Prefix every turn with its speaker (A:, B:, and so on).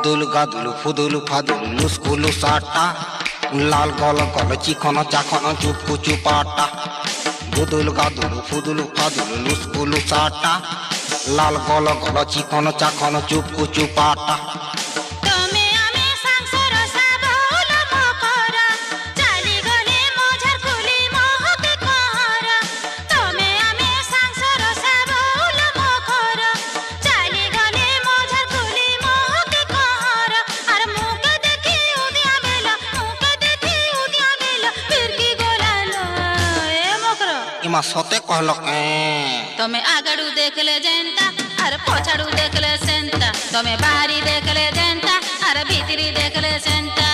A: গুদুল গাদুল ফুদুল ফাদুল লুসকুলু সাটা লাল গল গল চিকন চাকন চুপকু চুপাটা গুদুল গাদুল ফুদুল ফাদুল লুসকুলু সাটা লাল গল গল চিকন চাকন চুপকু চুপাটা इमा सते कहलक
B: तमे आगड़ू देखले जेंता अरे पछाड़ू देखले सेंता तमे बाहरी देखले जेंता अरे भीतरी देखले सेंता